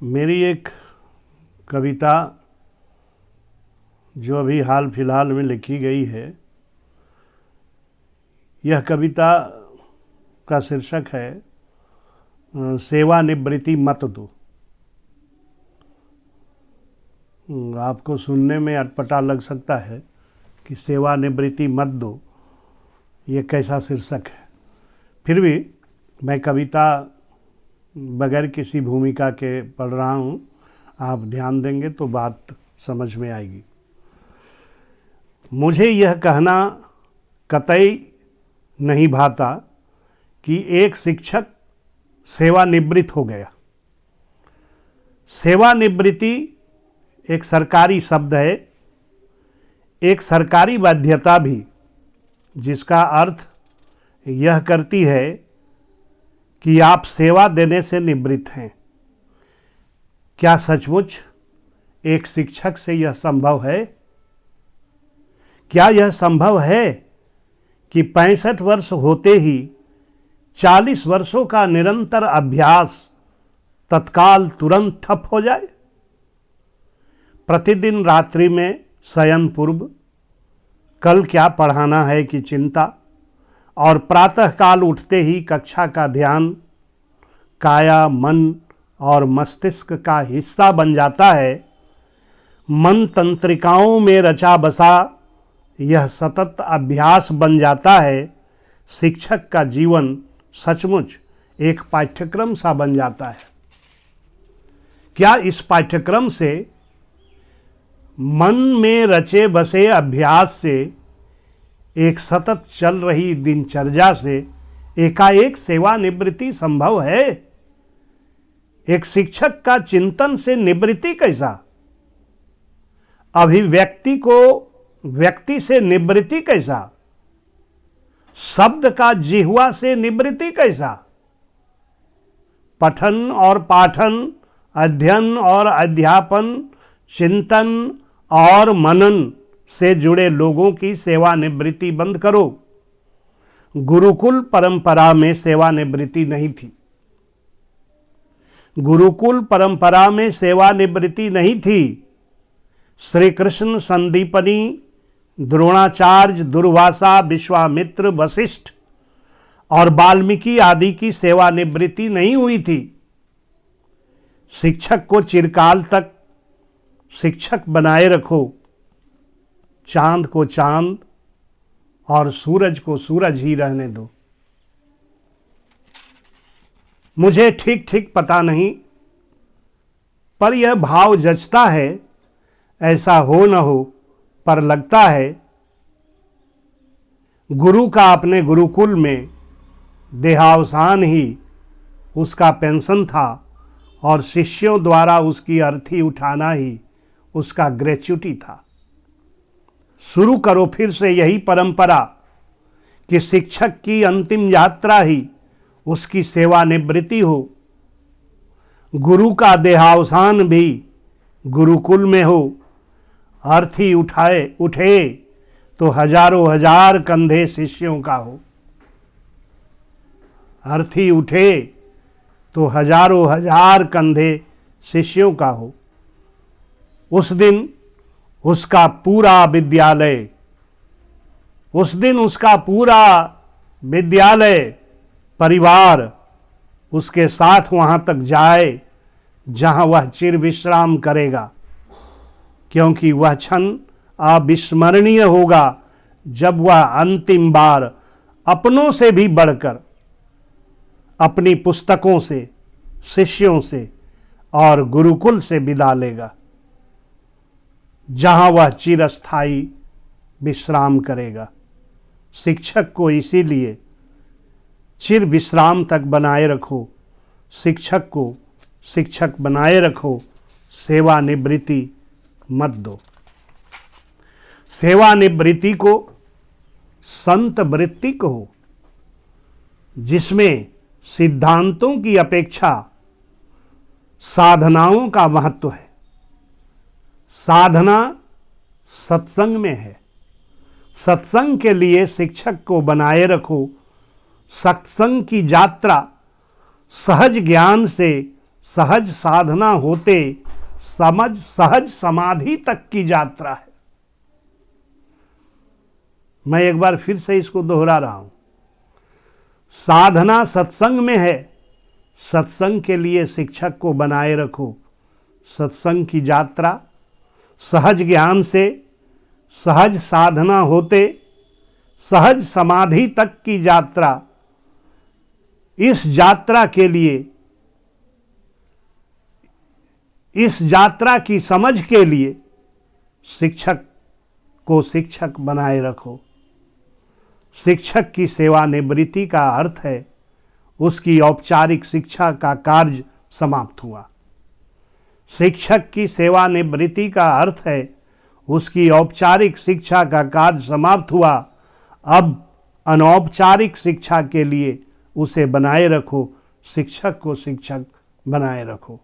मेरी एक कविता जो अभी हाल फिलहाल में लिखी गई है, यह कविता का शीर्षक है सेवानिवृत्ति मत दो। आपको सुनने में अटपटा लग सकता है कि सेवानिवृत्ति मत दो, ये कैसा शीर्षक है। फिर भी मैं कविता बगैर किसी भूमिका के पढ़ रहा हूँ, आप ध्यान देंगे तो बात समझ में आएगी। मुझे यह कहना कतई नहीं भाता कि एक शिक्षक सेवानिवृत्त हो गया। सेवानिवृत्ति एक सरकारी शब्द है, एक सरकारी बाध्यता भी, जिसका अर्थ यह करती है कि आप सेवा देने से निवृत्त हैं। क्या सचमुच एक शिक्षक से यह संभव है? क्या यह संभव है कि 65 वर्ष होते ही 40 वर्षों का निरंतर अभ्यास तत्काल तुरंत ठप हो जाए? प्रतिदिन रात्रि में शयन पूर्व कल क्या पढ़ाना है कि चिंता, और प्रातःकाल उठते ही कक्षा का ध्यान काया, मन और मस्तिष्क का हिस्सा बन जाता है। मन तंत्रिकाओं में रचा बसा यह सतत अभ्यास बन जाता है। शिक्षक का जीवन सचमुच एक पाठ्यक्रम सा बन जाता है। क्या इस पाठ्यक्रम से, मन में रचे बसे अभ्यास से, एक सतत चल रही दिनचर्या से एकाएक सेवानिवृत्ति संभव है? एक शिक्षक का चिंतन से निवृत्ति कैसा? अभिव्यक्ति को व्यक्ति से निवृत्ति कैसा? शब्द का जिह्वा से निवृत्ति कैसा? पठन और पाठन, अध्ययन और अध्यापन, चिंतन और मनन से जुड़े लोगों की सेवानिवृत्ति बंद करो। गुरुकुल परंपरा में सेवानिवृत्ति नहीं थी। गुरुकुल परंपरा में सेवानिवृत्ति नहीं थी। श्री कृष्ण, संदीपनी, द्रोणाचार्य, दुर्वासा, विश्वामित्र, वशिष्ठ और वाल्मीकि आदि की सेवानिवृत्ति नहीं हुई थी। शिक्षक को चिरकाल तक शिक्षक बनाए रखो। चांद को चांद और सूरज को सूरज ही रहने दो। मुझे ठीक ठीक पता नहीं, पर यह भाव जचता है। ऐसा हो न हो, पर लगता है गुरु का अपने गुरुकुल में देहावसान ही उसका पेंशन था और शिष्यों द्वारा उसकी अर्थी उठाना ही उसका ग्रेच्युटी था। शुरू करो फिर से यही परंपरा कि शिक्षक की अंतिम यात्रा ही उसकी सेवानिवृत्ति हो। गुरु का देहावसान भी गुरुकुल में हो। अर्थी उठे तो हजारों हजार कंधे शिष्यों का हो। अर्थी उठे तो हजारों हजार कंधे शिष्यों का हो। उस दिन उसका पूरा विद्यालय परिवार उसके साथ वहां तक जाए जहां वह चिर विश्राम करेगा, क्योंकि वह क्षण अविस्मरणीय होगा जब वह अंतिम बार अपनों से भी बढ़कर अपनी पुस्तकों से, शिष्यों से और गुरुकुल से विदा लेगा, जहां वह चिरस्थायी विश्राम करेगा। शिक्षक को इसीलिए चिर विश्राम तक बनाए रखो। शिक्षक को शिक्षक बनाए रखो। सेवानिवृत्ति मत दो। सेवानिवृत्ति को संत वृत्ति कहो, जिसमें सिद्धांतों की अपेक्षा साधनाओं का महत्व है। साधना सत्संग में है। सत्संग के लिए शिक्षक को बनाए रखो। सत्संग की यात्रा सहज ज्ञान से सहज साधना होते सहज समाधि तक की यात्रा है। मैं एक बार फिर से इसको दोहरा रहा हूं। साधना सत्संग में है, सत्संग के लिए शिक्षक को बनाए रखो। सत्संग की यात्रा सहज ज्ञान से सहज साधना होते सहज समाधि तक की यात्रा, इस यात्रा के लिए, इस यात्रा की समझ के लिए शिक्षक को शिक्षक बनाए रखो। शिक्षक की सेवानिवृत्ति का अर्थ है उसकी औपचारिक शिक्षा का कार्य समाप्त हुआ। शिक्षक की सेवानिवृत्ति का अर्थ है उसकी औपचारिक शिक्षा का कार्य समाप्त हुआ। अब अनौपचारिक शिक्षा के लिए उसे बनाए रखो, शिक्षक को शिक्षक बनाए रखो।